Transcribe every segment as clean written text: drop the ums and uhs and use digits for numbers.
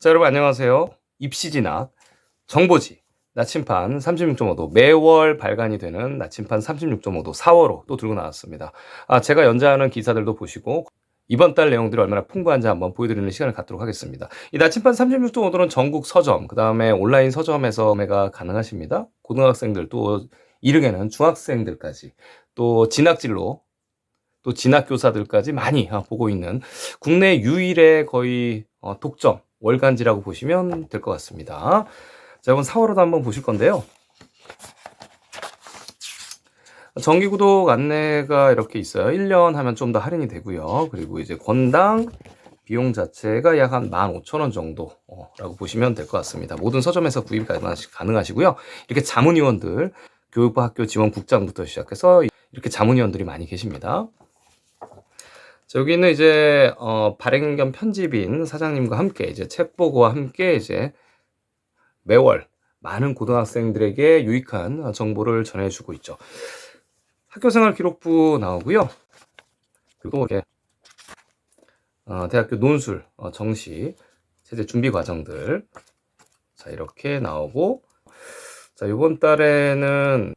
자, 여러분 안녕하세요. 입시진학 정보지 나침판 36.5도 매월 발간이 되는 나침판 36.5도 4월호 또 들고 나왔습니다. 제가 연재하는 기사들도 보시고 이번 달 내용들이 얼마나 풍부한지 한번 보여드리는 시간을 갖도록 하겠습니다. 이 나침판 36.5도는 전국 서점, 그 다음에 온라인 서점에서 구매가 가능하십니다. 고등학생들 또 이르게는 중학생들까지 또 진학진로 또 진학교사들까지 많이 보고 있는 국내 유일의 거의 독점 월간지라고 보시면 될 것 같습니다. 자, 이번 4월호도 한번 보실 건데요. 정기구독 안내가 이렇게 있어요. 1년 하면 좀 더 할인이 되고요. 그리고 이제 권당 비용 자체가 약 한 15,000원 정도라고 보시면 될 것 같습니다. 모든 서점에서 구입이 가능하시고요. 이렇게 자문위원들, 교육부 학교 지원국장부터 시작해서 이렇게 자문위원들이 많이 계십니다. 자, 여기는 이제 발행 겸 편집인 사장님과 함께 이제 책보고와 함께 이제 매월 많은 고등학생들에게 유익한 정보를 전해주고 있죠. 학교생활 기록부 나오고요. 그리고 이렇게 대학교 논술, 정시, 세제 준비 과정들 자 이렇게 나오고, 자 이번 달에는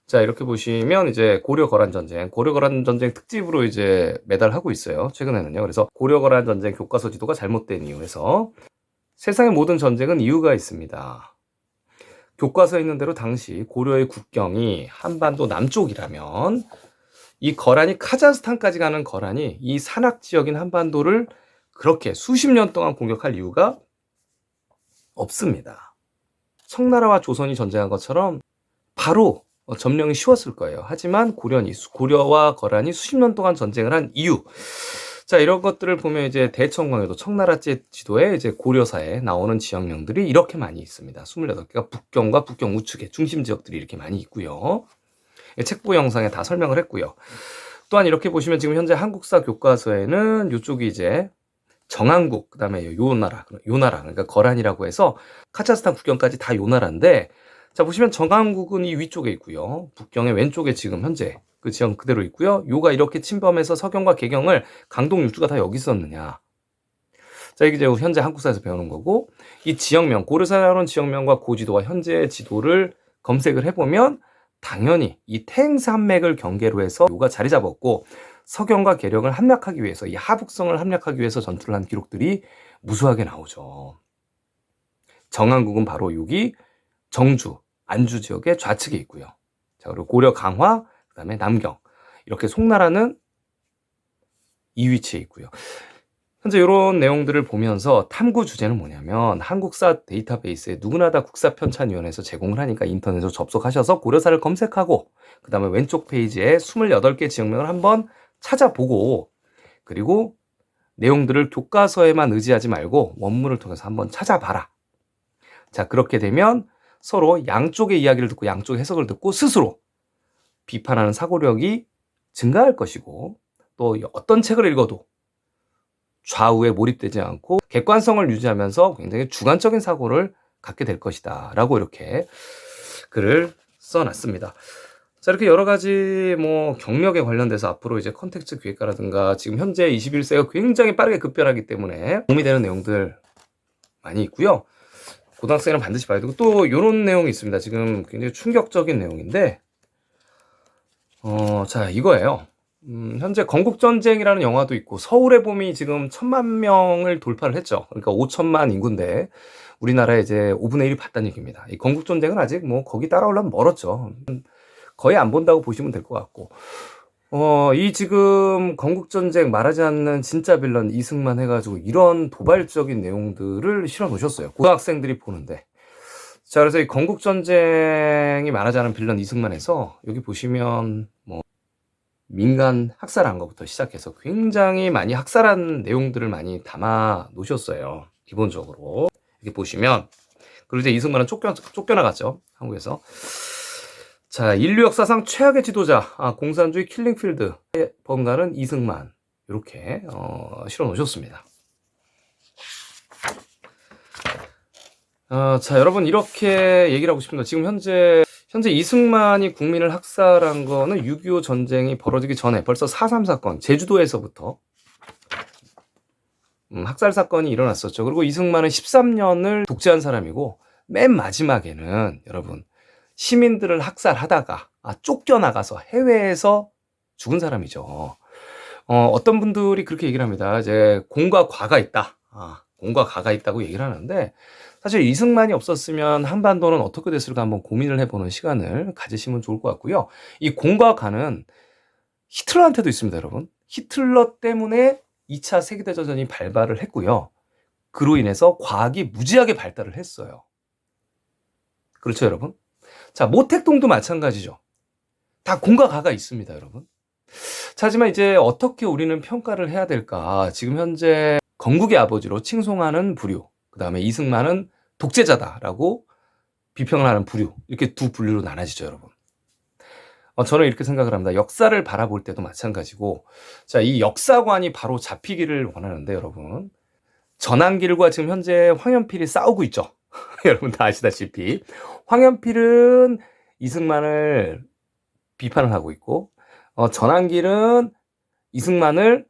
자 이렇게 보시면 이제 고려 거란 전쟁 특집으로 이제 매달 하고 있어요. 최근에는요. 그래서 고려 거란 전쟁 교과서 지도가 잘못된 이유에서 세상의 모든 전쟁은 이유가 있습니다. 교과서에 있는 대로 당시 고려의 국경이 한반도 남쪽이라면 이 거란이 카자흐스탄까지 가는 거란이 이 산악 지역인 한반도를 그렇게 수십 년 동안 공격할 이유가 없습니다. 청나라와 조선이 전쟁한 것처럼 바로 점령이 쉬웠을 거예요. 하지만 고려와 거란이 수십 년 동안 전쟁을 한 이유. 자, 이런 것들을 보면 이제 대청광에도 청나라 지도에 이제 고려사에 나오는 지역명들이 이렇게 많이 있습니다. 28개가 북경과 북경 우측에 중심 지역들이 이렇게 많이 있고요. 책보 영상에 다 설명을 했고요. 또한 이렇게 보시면 지금 현재 한국사 교과서에는 이쪽이 이제 정한국, 그 다음에 요나라, 그러니까 거란이라고 해서 카자흐스탄 국경까지 다 요나라인데, 자, 보시면 정한국은 이 위쪽에 있고요. 북경의 왼쪽에 지금 현재 그 지형 그대로 있고요. 요가 이렇게 침범해서 서경과 개경을 강동 육주가 다 여기 있었느냐. 자, 이게 이제 현재 한국사에서 배우는 거고, 이 지역명, 고려사에 나오는 지역명과 고지도와 현재 지도를 검색을 해보면 당연히 이 태행산맥을 경계로 해서 요가 자리 잡았고, 서경과 계령을 함락하기 위해서, 이 하북성을 함락하기 위해서 전투를 한 기록들이 무수하게 나오죠. 정한국은 바로 여기 정주, 안주 지역의 좌측에 있고요. 자, 그리고 고려 강화, 그 다음에 남경. 이렇게 송나라는 이 위치에 있고요. 현재 이런 내용들을 보면서 탐구 주제는 뭐냐면, 한국사 데이터베이스에 누구나 다 국사편찬위원회에서 제공을 하니까 인터넷으로 접속하셔서 고려사를 검색하고, 그 다음에 왼쪽 페이지에 28개 지역명을 한번 찾아보고, 그리고 내용들을 교과서에만 의지하지 말고 원문을 통해서 한번 찾아봐라. 자, 그렇게 되면 서로 양쪽의 이야기를 듣고 양쪽의 해석을 듣고 스스로 비판하는 사고력이 증가할 것이고, 또 어떤 책을 읽어도 좌우에 몰입되지 않고 객관성을 유지하면서 굉장히 주관적인 사고를 갖게 될 것이다 라고 이렇게 글을 써놨습니다. 자, 이렇게 여러 가지 경력에 관련돼서 앞으로 이제 컨텐츠 기획가라든가 지금 현재 21세가 굉장히 빠르게 급변하기 때문에 도움이 되는 내용들 많이 있고요. 고등학생은 반드시 봐야 되고, 또 이런 내용이 있습니다. 지금 굉장히 충격적인 내용인데, 자, 이거예요. 현재 건국전쟁이라는 영화도 있고, 서울의 봄이 지금 1000만 명을 돌파를 했죠. 그러니까 5천만 인구인데, 우리나라에 이제 5분의 1이 봤다는 얘기입니다. 이 건국전쟁은 아직 거기 따라오려면 멀었죠. 거의 안 본다고 보시면 될 것 같고, 이 지금 건국전쟁 말하지 않는 진짜 빌런 이승만 해가지고 이런 도발적인 내용들을 실어 놓으셨어요. 고등학생들이 보는데. 자, 그래서 이 건국전쟁이 말하지 않은 빌런 이승만에서 여기 보시면 민간 학살한 것부터 시작해서 굉장히 많이 학살한 내용들을 많이 담아 놓으셨어요. 기본적으로. 이렇게 보시면. 그리고 이제 이승만은 쫓겨나갔죠. 한국에서. 자, 인류 역사상 최악의 지도자, 공산주의 킬링필드 번가는 이승만. 이렇게 실어 놓으셨습니다. 자, 여러분 이렇게 얘기를 하고 싶습니다. 지금 현재 이승만이 국민을 학살한 거는 6.25 전쟁이 벌어지기 전에 벌써 4.3 사건, 제주도에서부터 학살 사건이 일어났었죠. 그리고 이승만은 13년을 독재한 사람이고 맨 마지막에는 여러분 시민들을 학살하다가 쫓겨나가서 해외에서 죽은 사람이죠. 어떤 분들이 그렇게 얘기를 합니다. 이제 공과 과가 있다. 공과 과가 있다고 얘기를 하는데 사실 이승만이 없었으면 한반도는 어떻게 됐을까 한번 고민을 해보는 시간을 가지시면 좋을 것 같고요. 이 공과 과는 히틀러한테도 있습니다, 여러분. 히틀러 때문에 2차 세계대전이 발발을 했고요. 그로 인해서 과학이 무지하게 발달을 했어요. 그렇죠, 여러분? 자, 모택동도 마찬가지죠. 다 공과 과가 있습니다, 여러분. 자, 하지만 이제 어떻게 우리는 평가를 해야 될까? 지금 현재 건국의 아버지로 칭송하는 부류, 그 다음에 이승만은 독재자다라고 비평을 하는 부류, 이렇게 두 분류로 나눠지죠, 여러분. 저는 이렇게 생각을 합니다. 역사를 바라볼 때도 마찬가지고, 자, 이 역사관이 바로 잡히기를 원하는데, 여러분. 전한길과 지금 현재 황현필이 싸우고 있죠. 여러분 다 아시다시피. 황현필은 이승만을 비판을 하고 있고, 전한길은 이승만을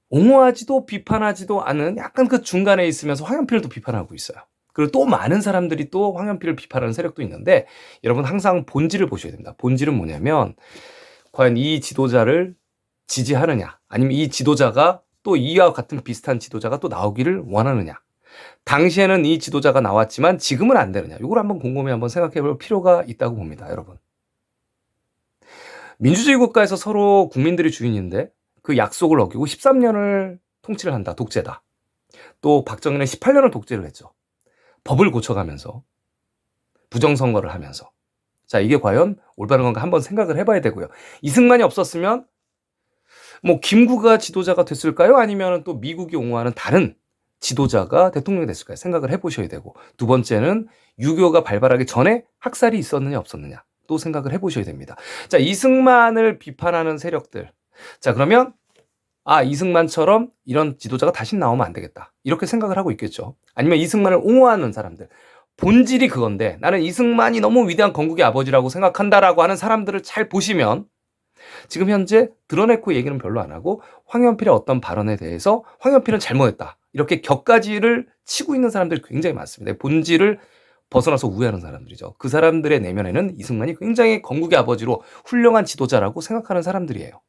옹호하지도 비판하지도 않은 약간 그 중간에 있으면서 황현필을 또 비판하고 있어요. 그리고 또 많은 사람들이 또 황현필을 비판하는 세력도 있는데 여러분 항상 본질을 보셔야 됩니다. 본질은 뭐냐면 과연 이 지도자를 지지하느냐 아니면 이 지도자가 또 이와 같은 비슷한 지도자가 또 나오기를 원하느냐. 당시에는 이 지도자가 나왔지만 지금은 안 되느냐. 이걸 한번 곰곰이 한번 생각해 볼 필요가 있다고 봅니다. 여러분. 민주주의 국가에서 서로 국민들이 주인인데 그 약속을 어기고 13년을 통치를 한다. 독재다. 또 박정희는 18년을 독재를 했죠. 법을 고쳐가면서 부정선거를 하면서 자 이게 과연 올바른 건가 한번 생각을 해봐야 되고요. 이승만이 없었으면 뭐 김구가 지도자가 됐을까요? 아니면 또 미국이 옹호하는 다른 지도자가 대통령이 됐을까요? 생각을 해보셔야 되고 두 번째는 유교가 발발하기 전에 학살이 있었느냐 없었느냐 또 생각을 해보셔야 됩니다. 자 이승만을 비판하는 세력들 자 그러면 이승만처럼 이런 지도자가 다시 나오면 안 되겠다. 이렇게 생각을 하고 있겠죠. 아니면 이승만을 옹호하는 사람들. 본질이 그건데 나는 이승만이 너무 위대한 건국의 아버지라고 생각한다라고 하는 사람들을 잘 보시면 지금 현재 드러내고 얘기는 별로 안 하고 황현필의 어떤 발언에 대해서 황현필은 잘못했다. 이렇게 격가지를 치고 있는 사람들이 굉장히 많습니다. 본질을 벗어나서 우회하는 사람들이죠. 그 사람들의 내면에는 이승만이 굉장히 건국의 아버지로 훌륭한 지도자라고 생각하는 사람들이에요.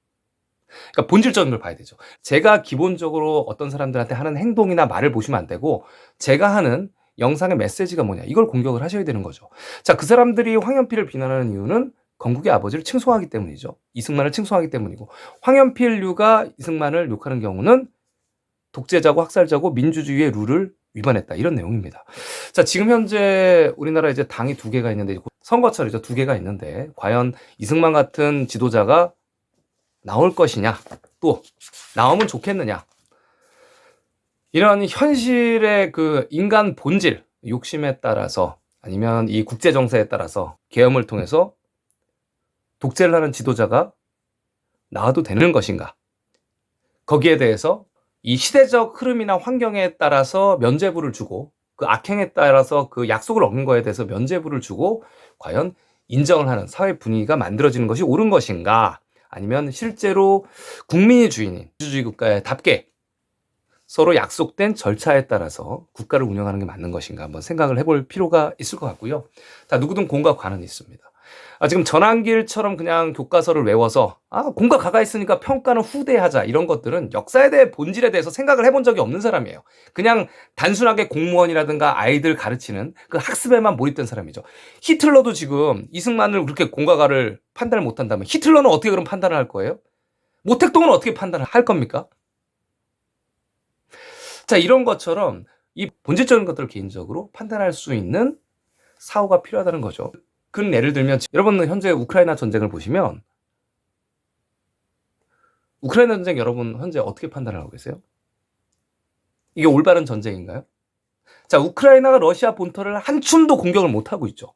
그러니까 본질적인 걸 봐야 되죠. 제가 기본적으로 어떤 사람들한테 하는 행동이나 말을 보시면 안 되고 제가 하는 영상의 메시지가 뭐냐 이걸 공격을 하셔야 되는 거죠. 자, 그 사람들이 황현필을 비난하는 이유는 건국의 아버지를 칭송하기 때문이죠. 이승만을 칭송하기 때문이고 황현필류가 이승만을 욕하는 경우는 독재자고 학살자고 민주주의의 룰을 위반했다 이런 내용입니다. 자, 지금 현재 우리나라에 이제 당이 두 개가 있는데 선거철이죠. 두 개가 있는데 과연 이승만 같은 지도자가 나올 것이냐 또 나오면 좋겠느냐 이런 현실의 그 인간 본질 욕심에 따라서 아니면 이 국제 정세에 따라서 계엄을 통해서 독재를 하는 지도자가 나와도 되는 것인가 거기에 대해서 이 시대적 흐름이나 환경에 따라서 면죄부를 주고 그 악행에 따라서 그 약속을 어긴 거에 대해서 면죄부를 주고 과연 인정을 하는 사회 분위기가 만들어지는 것이 옳은 것인가 아니면 실제로 국민이 주인인 민주주의 국가에답게 서로 약속된 절차에 따라서 국가를 운영하는 게 맞는 것인가 한번 생각을 해볼 필요가 있을 것 같고요. 다 누구든 공과 과는 있습니다. 지금 전한길처럼 그냥 교과서를 외워서 공과 과가 있으니까 평가는 후대에 하자 이런 것들은 역사에 대해 본질에 대해서 생각을 해본 적이 없는 사람이에요. 그냥 단순하게 공무원이라든가 아이들 가르치는 그 학습에만 몰입된 사람이죠. 히틀러도 지금 이승만을 그렇게 공과 과를 판단을 못한다면 히틀러는 어떻게 그럼 판단을 할 거예요? 모택동은 어떻게 판단을 할 겁니까? 자 이런 것처럼 이 본질적인 것들을 개인적으로 판단할 수 있는 사고가 필요하다는 거죠. 그 예를 들면 여러분은 현재 우크라이나 전쟁을 보시면 우크라이나 전쟁 여러분 현재 어떻게 판단을 하고 계세요? 이게 올바른 전쟁인가요? 자, 우크라이나가 러시아 본토를 한 춤도 공격을 못하고 있죠.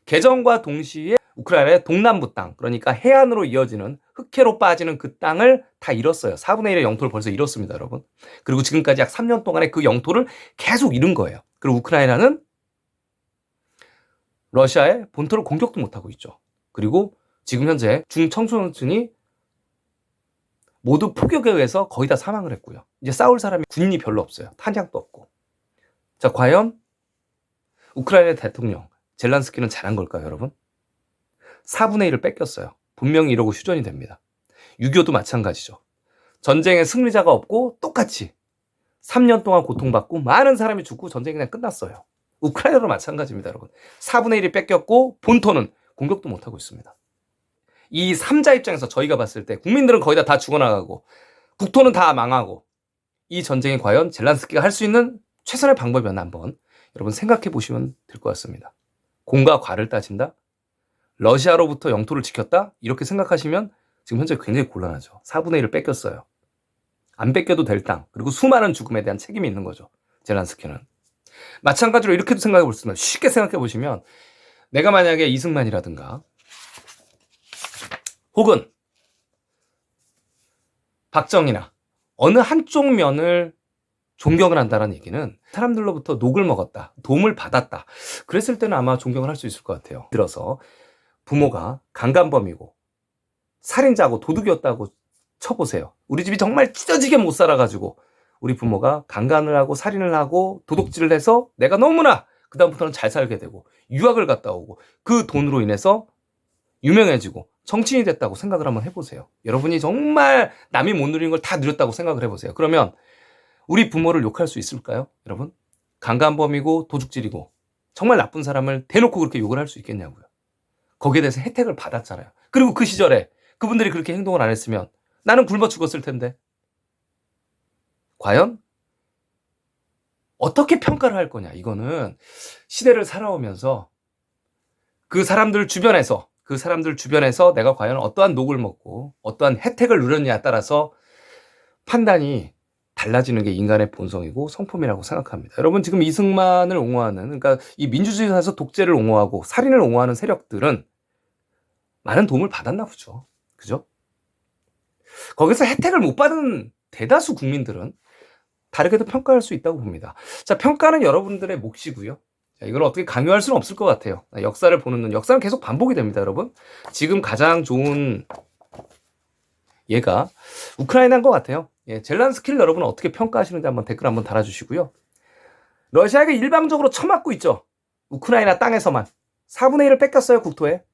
개전과 동시에 우크라이나의 동남부 땅, 그러니까 해안으로 이어지는 흑해로 빠지는 그 땅을 다 잃었어요. 4분의 1의 영토를 벌써 잃었습니다, 여러분. 그리고 지금까지 약 3년 동안에 그 영토를 계속 잃은 거예요. 그리고 우크라이나는 러시아의 본토를 공격도 못하고 있죠. 그리고 지금 현재 중청소년층이 모두 폭격에 의해서 거의 다 사망을 했고요. 이제 싸울 사람이 군인이 별로 없어요. 탄약도 없고. 자, 과연 우크라이나 대통령 젤란스키는 잘한 걸까요, 여러분? 4분의 1을 뺏겼어요. 분명히 이러고 휴전이 됩니다. 6.25도 마찬가지죠. 전쟁에 승리자가 없고 똑같이 3년 동안 고통받고 많은 사람이 죽고 전쟁이 그냥 끝났어요. 우크라이나도 마찬가지입니다, 여러분. 4분의 1이 뺏겼고 본토는 공격도 못하고 있습니다. 이 3자 입장에서 저희가 봤을 때 국민들은 거의 다 죽어나가고 국토는 다 망하고 이 전쟁이 과연 젤란스키가 할 수 있는 최선의 방법이었나 한번 여러분 생각해 보시면 될 것 같습니다. 공과 과를 따진다? 러시아로부터 영토를 지켰다? 이렇게 생각하시면 지금 현재 굉장히 곤란하죠. 4분의 1을 뺏겼어요. 안 뺏겨도 될 땅, 그리고 수많은 죽음에 대한 책임이 있는 거죠. 젤란스키는. 마찬가지로 이렇게도 생각해 볼 수 있습니다. 쉽게 생각해 보시면 내가 만약에 이승만이라든가 혹은 박정희나 어느 한쪽 면을 존경을 한다는 얘기는 사람들로부터 녹을 먹었다, 도움을 받았다. 그랬을 때는 아마 존경을 할 수 있을 것 같아요. 들어서 부모가 강간범이고 살인자고 도둑이었다고 쳐보세요. 우리 집이 정말 찢어지게 못 살아가지고 우리 부모가 강간을 하고 살인을 하고 도둑질을 해서 내가 너무나 그 다음부터는 잘 살게 되고 유학을 갔다 오고 그 돈으로 인해서 유명해지고 정치인이 됐다고 생각을 한번 해보세요. 여러분이 정말 남이 못 누리는 걸 다 누렸다고 생각을 해보세요. 그러면 우리 부모를 욕할 수 있을까요? 여러분? 강간범이고 도둑질이고 정말 나쁜 사람을 대놓고 그렇게 욕을 할 수 있겠냐고요. 거기에 대해서 혜택을 받았잖아요. 그리고 그 시절에 그분들이 그렇게 행동을 안 했으면 나는 굶어 죽었을 텐데. 과연 어떻게 평가를 할 거냐. 이거는 시대를 살아오면서 그 사람들 주변에서 내가 과연 어떠한 녹을 먹고 어떠한 혜택을 누렸냐에 따라서 판단이 달라지는 게 인간의 본성이고 성품이라고 생각합니다. 여러분 지금 이승만을 옹호하는, 그러니까 이 민주주의에서 독재를 옹호하고 살인을 옹호하는 세력들은 많은 도움을 받았나 보죠. 그죠? 거기서 혜택을 못 받은 대다수 국민들은 다르게도 평가할 수 있다고 봅니다. 자, 평가는 여러분들의 몫이고요. 자, 이걸 어떻게 강요할 수는 없을 것 같아요. 역사를 보는 눈, 역사는 계속 반복이 됩니다, 여러분. 지금 가장 좋은 예가 우크라이나인 것 같아요. 예, 젤란스키를 여러분 어떻게 평가하시는지 한번 댓글 한번 달아주시고요. 러시아가 일방적으로 쳐맞고 있죠. 우크라이나 땅에서만 4분의 1을 뺏겼어요, 국토에.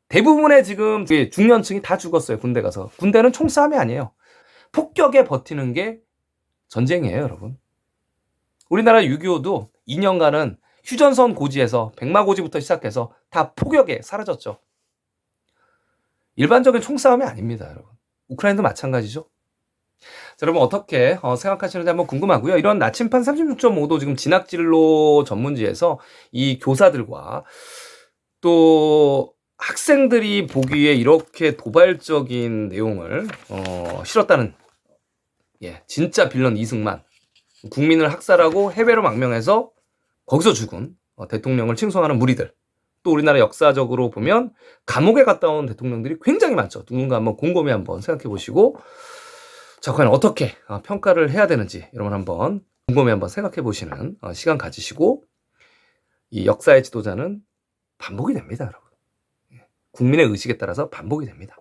대부분의 지금 중년층이 다 죽었어요, 군대 가서. 군대는 총싸움이 아니에요. 폭격에 버티는 게 전쟁이에요, 여러분. 우리나라 6.25도 2년간은 휴전선 고지에서 백마고지부터 시작해서 다 폭격에 사라졌죠. 일반적인 총싸움이 아닙니다, 여러분. 우크라이나도 마찬가지죠. 자, 여러분 어떻게 생각하시는지 한번 궁금하고요. 이런 나침판 36.5도 지금 진학진로 전문지에서 이 교사들과 또 학생들이 보기에 이렇게 도발적인 내용을 실었다는, 예, 진짜 빌런 이승만, 국민을 학살하고 해외로 망명해서 거기서 죽은 대통령을 칭송하는 무리들, 또 우리나라 역사적으로 보면 감옥에 갔다 온 대통령들이 굉장히 많죠. 누군가 한번 곰곰이 한번 생각해 보시고, 자, 과연 어떻게 평가를 해야 되는지 여러분 한번 곰곰이 한번 생각해 보시는 시간 가지시고, 이 역사의 지도자는 반복이 됩니다, 여러분. 국민의 의식에 따라서 반복이 됩니다.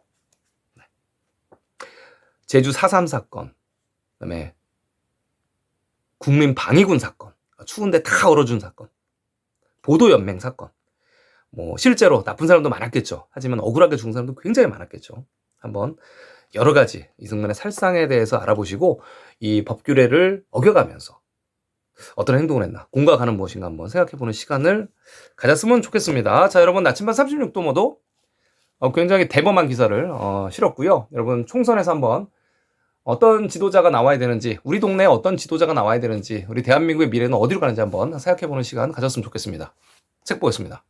제주 4.3 사건, 그다음에 국민 방위군 사건, 추운데 다 얼어준 사건, 보도연맹 사건, 뭐 실제로 나쁜 사람도 많았겠죠. 하지만 억울하게 죽은 사람도 굉장히 많았겠죠. 한번 여러 가지 이승만의 살상에 대해서 알아보시고 이 법규례를 어겨가면서 어떤 행동을 했나, 공과 가는 무엇인가 한번 생각해보는 시간을 가졌으면 좋겠습니다. 자, 여러분 나침반 36도 모도 굉장히 대범한 기사를 실었고요. 여러분 총선에서 한번 어떤 지도자가 나와야 되는지, 우리 동네에 어떤 지도자가 나와야 되는지, 우리 대한민국의 미래는 어디로 가는지 한번 생각해보는 시간 가졌으면 좋겠습니다. 책 보겠습니다.